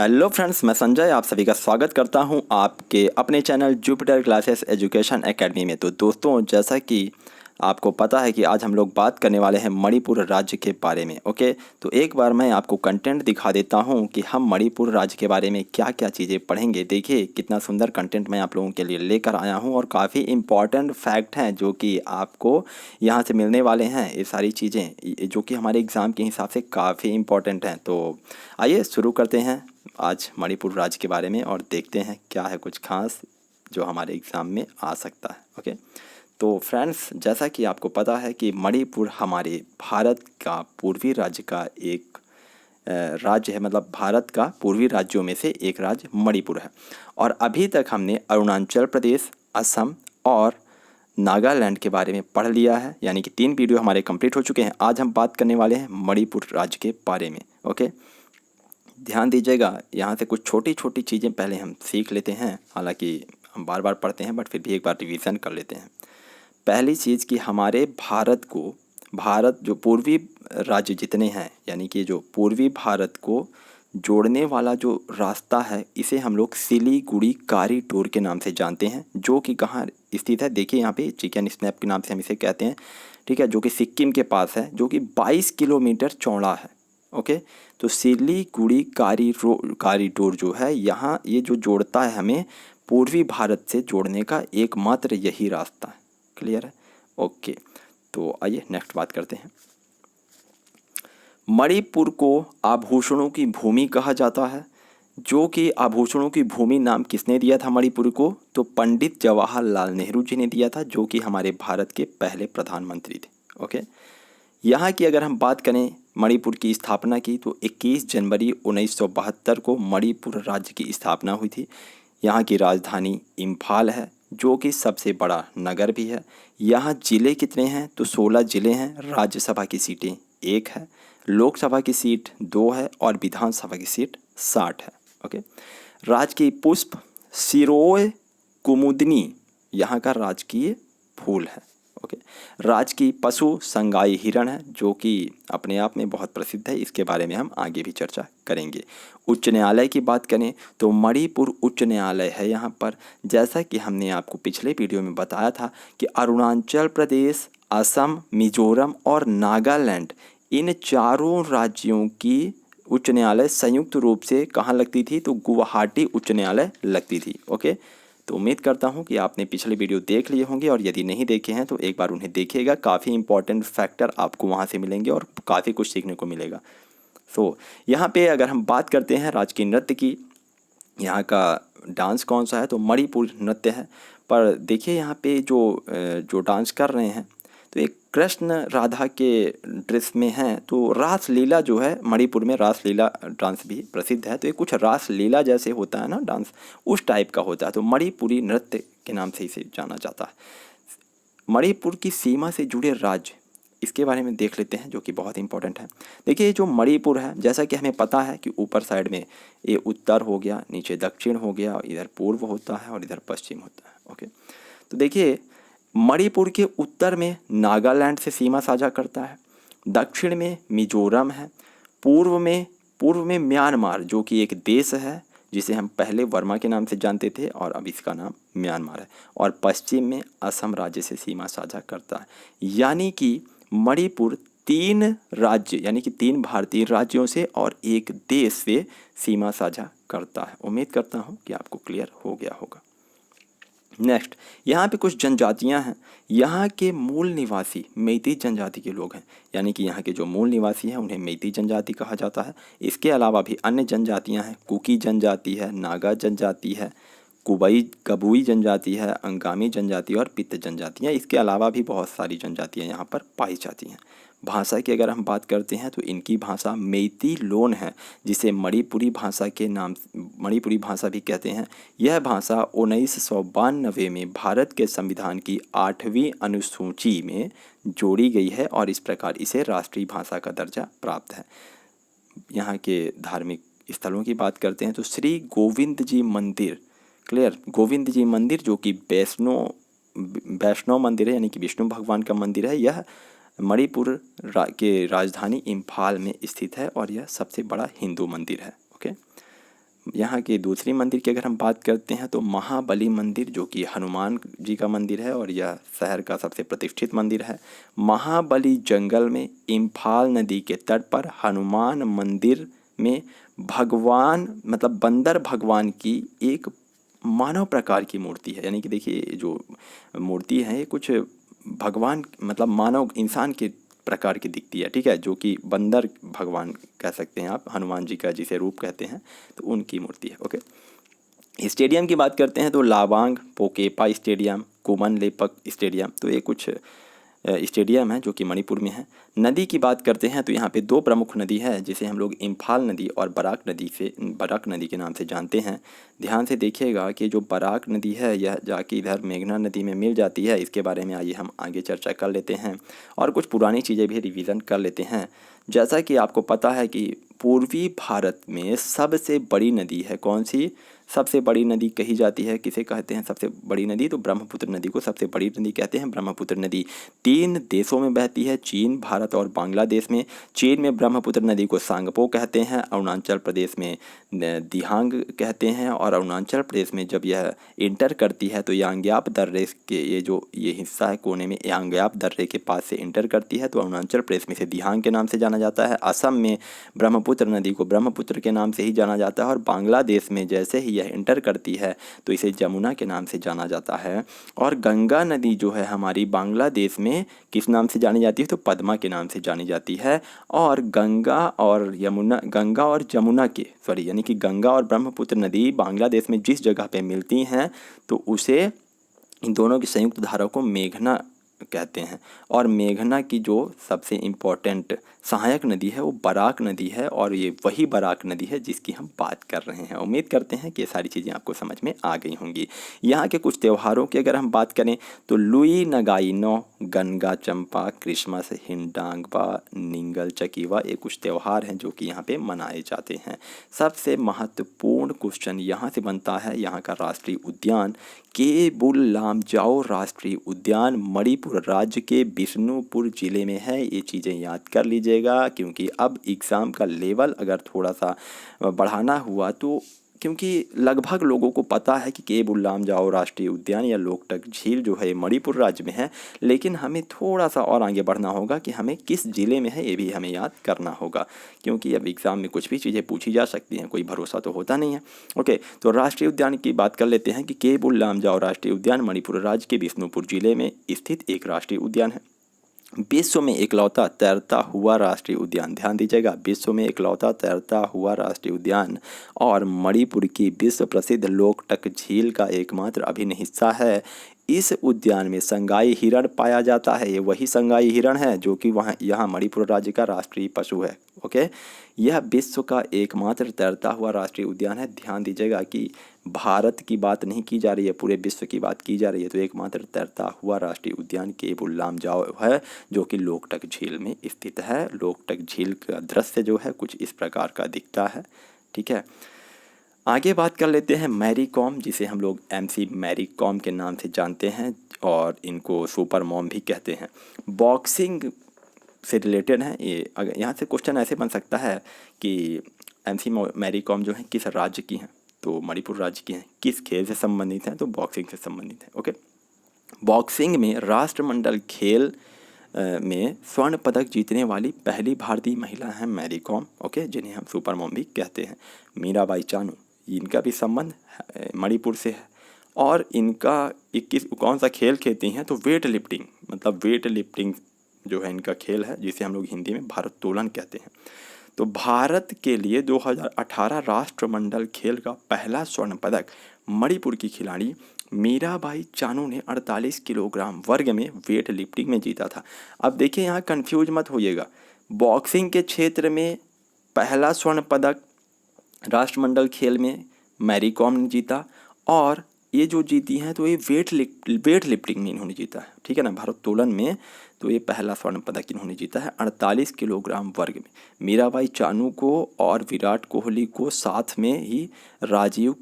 Hello friends, मैं संजय आप सभी का स्वागत करता हूं आपके अपने channel Jupiter classes education academy में। तो दोस्तों, जैसा कि आपको पता है कि आज हम लोग बात करने वाले हैं मणिपुर राज्य के बारे में। ओके, तो एक बार मैं आपको कंटेंट दिखा देता हूं कि हम मणिपुर राज्य के बारे में क्या क्या चीज़ें पढ़ेंगे। देखिए कितना सुंदर कंटेंट मैं आप लोगों के लिए लेकर आया हूँ और काफ़ी इम्पॉर्टेंट फैक्ट हैं जो कि आपको यहाँ से मिलने वाले हैं। ये सारी चीज़ें जो कि हमारे एग्ज़ाम के हिसाब से काफ़ी इम्पॉर्टेंट हैं। तो आइए शुरू करते हैं आज मणिपुर राज्य के बारे में और देखते हैं क्या है कुछ खास जो हमारे एग्ज़ाम में आ सकता है। ओके, तो फ्रेंड्स, जैसा कि आपको पता है कि मणिपुर हमारे भारत का पूर्वी राज्य का एक राज्य है, मतलब भारत का पूर्वी राज्यों में से एक राज्य मणिपुर है। और अभी तक हमने अरुणाचल प्रदेश, असम और नागालैंड के बारे में पढ़ लिया है, यानी कि 3 वीडियो हमारे कंप्लीट हो चुके हैं। आज हम बात करने वाले हैं मणिपुर राज्य के बारे में। ओके, ध्यान दीजिएगा, यहाँ से कुछ छोटी छोटी चीज़ें पहले हम सीख लेते हैं। हालांकि हम बार बार पढ़ते हैं बट फिर भी एक बार रिवीजन कर लेते हैं। पहली चीज़ कि हमारे भारत जो पूर्वी राज्य जितने हैं, यानी कि जो पूर्वी भारत को जोड़ने वाला जो रास्ता है, इसे हम लोग सिलीगुड़ी कॉरिडोर के नाम से जानते हैं, जो कि कहाँ स्थित है। देखिए यहाँ पे चिकन स्नैप के नाम से हम इसे कहते हैं, ठीक है, जो कि सिक्किम के पास है, जो कि 22 किलोमीटर चौड़ा है। ओके, तो सिलीगुड़ी कॉरिडोर जो है यहाँ, ये जो जोड़ता है हमें पूर्वी भारत से जोड़ने का एकमात्र यही रास्ता है। क्लियर है? ओके, तो आइए नेक्स्ट बात करते हैं। मणिपुर को आभूषणों की भूमि कहा जाता है, जो कि आभूषणों की भूमि नाम किसने दिया था मणिपुर को? तो पंडित जवाहरलाल नेहरू जी ने दिया था, जो कि हमारे भारत के पहले प्रधानमंत्री थे। ओके, यहाँ की अगर हम बात करें मणिपुर की स्थापना की, तो 21 जनवरी 1972 को मणिपुर राज्य की स्थापना हुई थी। यहाँ की राजधानी इम्फाल है, जो कि सबसे बड़ा नगर भी है। यहाँ ज़िले कितने हैं? तो 16 ज़िले हैं। राज्यसभा की सीटें 1 है, लोकसभा की सीट 2 है और विधानसभा की सीट 60 है। ओके, राज्य की पुष्प सिरोय कुमुदनी यहाँ का राजकीय फूल है। ओके, राज्य की पशु संगाई हिरण है, जो कि अपने आप में बहुत प्रसिद्ध है। इसके बारे में हम आगे भी चर्चा करेंगे। उच्च न्यायालय की बात करें तो मणिपुर उच्च न्यायालय है यहाँ पर। जैसा कि हमने आपको पिछले वीडियो में बताया था कि अरुणाचल प्रदेश, असम, मिजोरम और नागालैंड, इन चारों राज्यों की उच्च न्यायालय संयुक्त रूप से कहाँ लगती थी? तो गुवाहाटी उच्च न्यायालय लगती थी। ओके, तो उम्मीद करता हूँ कि आपने पिछले वीडियो देख लिए होंगे और यदि नहीं देखे हैं तो एक बार उन्हें देखिएगा। काफ़ी इंपॉर्टेंट फैक्टर आपको वहाँ से मिलेंगे और काफ़ी कुछ सीखने को मिलेगा। सो यहाँ पे अगर हम बात करते हैं राजकीय नृत्य की, यहाँ का डांस कौन सा है? तो मणिपुर नृत्य है। पर देखिए यहाँ पे जो डांस कर रहे हैं, तो एक कृष्ण राधा के ड्रेस में हैं। तो रास लीला जो है, मणिपुर में रास लीला डांस भी प्रसिद्ध है। तो ये कुछ रास लीला जैसे होता है ना डांस, उस टाइप का होता है। तो मणिपुरी नृत्य के नाम से इसे जाना जाता है। मणिपुर की सीमा से जुड़े राज्य, इसके बारे में देख लेते हैं, जो कि बहुत इंपॉर्टेंट है। देखिए ये जो मणिपुर है, जैसा कि हमें पता है कि ऊपर साइड में ये उत्तर हो गया, नीचे दक्षिण हो गया, और इधर पूर्व होता है और इधर पश्चिम होता है। ओके, तो देखिए मणिपुर के उत्तर में नागालैंड से सीमा साझा करता है, दक्षिण में मिजोरम है, पूर्व में म्यांमार, जो कि एक देश है जिसे हम पहले वर्मा के नाम से जानते थे और अब इसका नाम म्यांमार है, और पश्चिम में असम राज्य से सीमा साझा करता है। यानी कि मणिपुर 3 राज्य, यानी कि 3 भारतीय राज्यों से और एक देश से सीमा साझा करता है। उम्मीद करता हूँ कि आपको क्लियर हो गया होगा। नेक्स्ट, यहाँ पे कुछ जनजातियाँ हैं। यहाँ के मूल निवासी मेइती जनजाति के लोग हैं, यानी कि यहाँ के जो मूल निवासी हैं उन्हें मेइती जनजाति कहा जाता है। इसके अलावा भी अन्य जनजातियाँ हैं, कुकी जनजाति है, नागा जनजाति है, कबुई जनजाति है, अंगामी जनजाति और पित्त जनजातियाँ। इसके अलावा भी बहुत सारी जनजातियाँ यहाँ पर पाई जाती हैं। भाषा की अगर हम बात करते हैं तो इनकी भाषा मेइती लोन है, जिसे मणिपुरी भाषा भी कहते हैं। यह भाषा 1992 में भारत के संविधान की 8वीं अनुसूची में जोड़ी गई है और इस प्रकार इसे राष्ट्रीय भाषा का दर्जा प्राप्त है। यहाँ के धार्मिक स्थलों की बात करते हैं तो श्री गोविंद जी मंदिर, क्लियर, गोविंद जी मंदिर, जो कि वैष्णव मंदिर है, यानी कि विष्णु भगवान का मंदिर है। यह मणिपुर के राजधानी इम्फाल में स्थित है और यह सबसे बड़ा हिंदू मंदिर है। ओके, यहाँ के दूसरी मंदिर की अगर हम बात करते हैं तो महाबली मंदिर, जो कि हनुमान जी का मंदिर है और यह शहर का सबसे प्रतिष्ठित मंदिर है। महाबली जंगल में इम्फाल नदी के तट पर हनुमान मंदिर में भगवान मतलब बंदर भगवान की एक मानव प्रकार की मूर्ति है। यानी कि देखिए जो मूर्ति है ये कुछ भगवान मतलब मानव इंसान के प्रकार की दिखती है, ठीक है, जो कि बंदर भगवान कह सकते हैं आप, हनुमान जी का जिसे रूप कहते हैं, तो उनकी मूर्ति है। ओके, स्टेडियम की बात करते हैं तो लावांग पोकेपा स्टेडियम, कुमन लेपक स्टेडियम, तो ये कुछ स्टेडियम है जो कि मणिपुर में है। नदी की बात करते हैं तो यहाँ पे दो प्रमुख नदी है जिसे हम लोग इम्फाल नदी और बराक नदी के नाम से जानते हैं। ध्यान से देखिएगा कि जो बराक नदी है यह जाके इधर मेघना नदी में मिल जाती है। इसके बारे में आइए हम आगे चर्चा कर लेते हैं और कुछ पुरानी चीज़ें भी रिवीजन कर लेते हैं। जैसा कि आपको पता है कि पूर्वी भारत में सबसे बड़ी नदी है कौन सी, सबसे बड़ी नदी कही जाती है, किसे कहते हैं सबसे बड़ी नदी, तो ब्रह्मपुत्र नदी को सबसे बड़ी नदी कहते हैं। ब्रह्मपुत्र नदी 3 देशों में बहती है, चीन, भारत और बांग्लादेश में। चीन में ब्रह्मपुत्र नदी को सांगपो कहते हैं, अरुणाचल प्रदेश में दिहांग कहते हैं, और अरुणाचल प्रदेश में जब यह इंटर करती है तो यांग्याप दर्रे के ये हिस्सा है कोने में, यांग्याप दर्रे के पास से इंटर करती है तो अरुणाचल प्रदेश में इसे दिहांग के नाम से जाना जाता है। असम में ब्रह्मपुत्र नदी को ब्रह्मपुत्र के नाम से ही जाना जाता है, और बांग्लादेश में जैसे ही यह इंटर करती है तो इसे जमुना के नाम से जाना जाता है। और गंगा नदी जो है हमारी बांग्लादेश में किस नाम से जानी जाती है, तो पद्मा के नाम से जानी जाती है। और गंगा और जमुना के यानी कि गंगा और ब्रह्मपुत्र नदी बांग्लादेश में जिस जगह पे मिलती हैं तो उसे इन दोनों की संयुक्त धारा को मेघना कहते हैं। और मेघना की जो सबसे इम्पोर्टेंट सहायक नदी है वो बराक नदी है, और ये वही बराक नदी है जिसकी हम बात कर रहे हैं। उम्मीद करते हैं कि ये सारी चीज़ें आपको समझ में आ गई होंगी। यहाँ के कुछ त्योहारों की अगर हम बात करें तो लुई नगाई नो, गनगा चंपा, क्रिसमस, हिंडांगबा, निंगल चकीवा, ये कुछ त्यौहार हैं जो कि यहाँ पे मनाए जाते हैं। सबसे महत्वपूर्ण क्वेश्चन यहाँ से बनता है, यहाँ का राष्ट्रीय उद्यान केबुल लामजाओ राष्ट्रीय उद्यान मणिपुर राज्य के बिष्णुपुर जिले में है। ये चीज़ें याद कर लीजिएगा क्योंकि अब एग्ज़ाम का लेवल अगर थोड़ा सा बढ़ाना हुआ तो, क्योंकि लगभग लोगों को पता है कि केबुल लामजाओ राष्ट्रीय उद्यान या लोकटक झील जो है मणिपुर राज्य में है, लेकिन हमें थोड़ा सा और आगे बढ़ना होगा कि हमें किस ज़िले में है ये भी हमें याद करना होगा, क्योंकि अब एग्ज़ाम में कुछ भी चीज़ें पूछी जा सकती हैं, कोई भरोसा तो होता नहीं है। ओके, तो राष्ट्रीय उद्यान की बात कर लेते हैं कि केबुल लामजाओ राष्ट्रीय उद्यान मणिपुर राज्य के बिष्णुपुर जिले में स्थित एक राष्ट्रीय उद्यान है। विश्व में इकलौता तैरता हुआ राष्ट्रीय उद्यान, ध्यान दीजिएगा, विश्व में इकलौता तैरता हुआ राष्ट्रीय उद्यान और मणिपुर की विश्व प्रसिद्ध लोकटक झील का एकमात्र अभिन्न हिस्सा है। इस उद्यान में संगाई हिरण पाया जाता है। ये वही संगाई हिरण है जो कि यहाँ मणिपुर राज्य का राष्ट्रीय पशु है। ओके, यह विश्व का एकमात्र तैरता हुआ राष्ट्रीय उद्यान है। ध्यान दीजिएगा कि भारत की बात नहीं की जा रही है, पूरे विश्व की बात की जा रही है। तो एकमात्र तैरता हुआ राष्ट्रीय उद्यान केबुल लामजाओ है जो कि लोकटक झील में स्थित है। लोकटक झील का दृश्य जो है कुछ इस प्रकार का दिखता है। ठीक है, आगे बात कर लेते हैं मैरी कॉम, जिसे हम लोग MC मैरी कॉम के नाम से जानते हैं और इनको सुपर मॉम भी कहते हैं। बॉक्सिंग से रिलेटेड है ये। अगर यहाँ से क्वेश्चन ऐसे बन सकता है कि MC मैरी कॉम जो है किस राज्य की हैं, तो मणिपुर राज्य की हैं। किस खेल से संबंधित हैं, तो बॉक्सिंग से संबंधित है। ओके, बॉक्सिंग में राष्ट्रमंडल खेल में स्वर्ण पदक जीतने वाली पहली भारतीय महिला हैं मैरी कॉम। ओके, जिन्हें हम सुपर मॉम भी कहते हैं। मीराबाई चानू, इनका भी संबंध मणिपुर से है और इनका 21 कौन सा खेल खेलती हैं, तो वेट लिफ्टिंग, मतलब वेट लिफ्टिंग जो है इनका खेल है, जिसे हम लोग हिंदी में भारोत्तोलन कहते हैं। तो भारत के लिए 2018 राष्ट्रमंडल खेल का पहला स्वर्ण पदक मणिपुर की खिलाड़ी मीराबाई चानू ने 48 किलोग्राम वर्ग में वेट लिफ्टिंग में जीता था। अब देखिए, यहाँ कंफ्यूज मत होइएगा, बॉक्सिंग के क्षेत्र में पहला स्वर्ण पदक राष्ट्रमंडल खेल में मैरी कॉम ने जीता, और ये जो जीती हैं तो ये वेट लिफ्टिंग में इन्होंने जीता है। ठीक है ना, भारोत्तोलन में तो ये पहला स्वर्ण पदक इन्होंने जीता है 48 किलोग्राम वर्ग में। मीराबाई चानू को और विराट कोहली को साथ में ही राजीव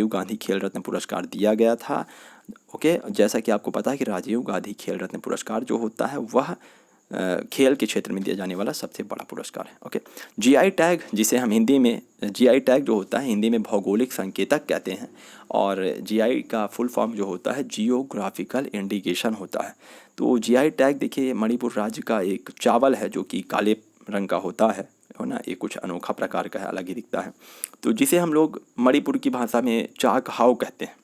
गांधी खेल रत्न पुरस्कार दिया गया था। ओके, जैसा कि आपको पता है कि राजीव गांधी खेल रत्न पुरस्कार जो होता है वह खेल के क्षेत्र में दिया जाने वाला सबसे बड़ा पुरस्कार है। ओके, जीआई टैग, जिसे हम हिंदी में, जीआई टैग जो होता है हिंदी में भौगोलिक संकेतक कहते हैं, और जीआई का फुल फॉर्म जो होता है जियोग्राफिकल इंडिकेशन होता है। तो जीआई टैग देखिए मणिपुर राज्य का एक चावल है जो कि काले रंग का होता है ना, ये कुछ अनोखा प्रकार का है, अलग ही दिखता है। तो जिसे हम लोग मणिपुर की भाषा में चाकहाओ कहते हैं।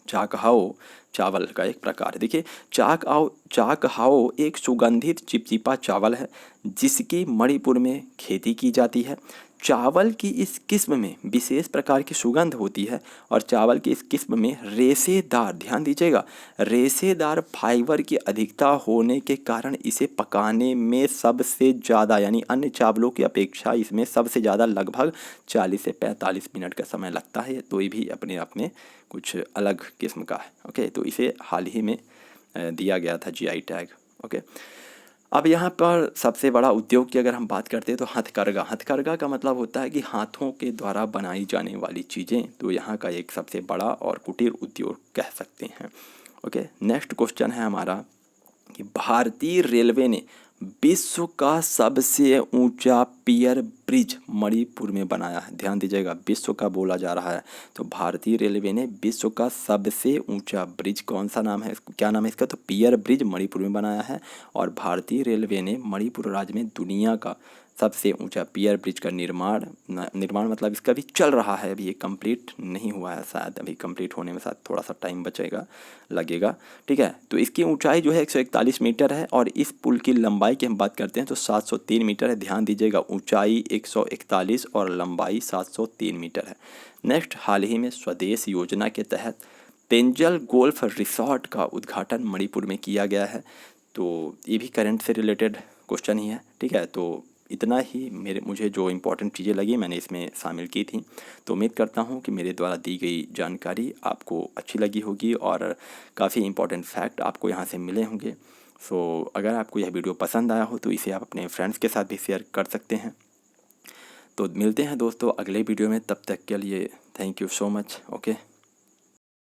चाकहाओ चावल का एक प्रकार है। देखिए चाकहाओ एक सुगंधित चिपचिपा चावल है जिसकी मणिपुर में खेती की जाती है। चावल की इस किस्म में विशेष प्रकार की सुगंध होती है और चावल की इस किस्म में रेशेदार, ध्यान दीजिएगा, रेशेदार फाइबर की अधिकता होने के कारण इसे पकाने में सबसे ज़्यादा, यानी अन्य चावलों की अपेक्षा इसमें सबसे ज़्यादा लगभग 40 से 45 मिनट का समय लगता है। तो ये भी अपने आप में कुछ अलग किस्म का है। ओके, तो इसे हाल ही में दिया गया था जीआई टैग। ओके, अब यहाँ पर सबसे बड़ा उद्योग की अगर हम बात करते हैं तो हथकरघा। हथकरघा का मतलब होता है कि हाथों के द्वारा बनाई जाने वाली चीज़ें, तो यहाँ का एक सबसे बड़ा और कुटीर उद्योग कह सकते हैं। ओके, नेक्स्ट क्वेश्चन है हमारा कि भारतीय रेलवे ने विश्व का सबसे ऊंचा पियर ब्रिज मणिपुर में बनाया है। ध्यान दीजिएगा, विश्व का बोला जा रहा है, तो भारतीय रेलवे ने विश्व का सबसे ऊंचा ब्रिज, कौन सा नाम है, क्या नाम है इसका, तो पियर ब्रिज मणिपुर में बनाया है। और भारतीय रेलवे ने मणिपुर राज्य में दुनिया का सबसे ऊंचा पियर ब्रिज का निर्माण मतलब इसका भी चल रहा है, अभी ये कंप्लीट नहीं हुआ है, शायद अभी कंप्लीट होने में शायद थोड़ा सा टाइम लगेगा। ठीक है, तो इसकी ऊंचाई जो है 141 मीटर है और इस पुल की लंबाई की हम बात करते हैं तो 703 मीटर है। ध्यान दीजिएगा, ऊंचाई 141 और लंबाई 703 मीटर है। नेक्स्ट, हाल ही में स्वदेश योजना के तहत पेंजल गोल्फ रिसॉर्ट का उद्घाटन मणिपुर में किया गया है। तो ये भी करंट से रिलेटेड क्वेश्चन ही है। ठीक है, तो इतना ही मुझे जो इम्पोर्टेंट चीज़ें लगी मैंने इसमें शामिल की थी। तो उम्मीद करता हूँ कि मेरे द्वारा दी गई जानकारी आपको अच्छी लगी होगी और काफ़ी इम्पोर्टेंट फैक्ट आपको यहाँ से मिले होंगे। सो अगर आपको यह वीडियो पसंद आया हो तो इसे आप अपने फ्रेंड्स के साथ भी शेयर कर सकते हैं। तो मिलते हैं दोस्तों अगले वीडियो में, तब तक के लिए thank you so much. Okay.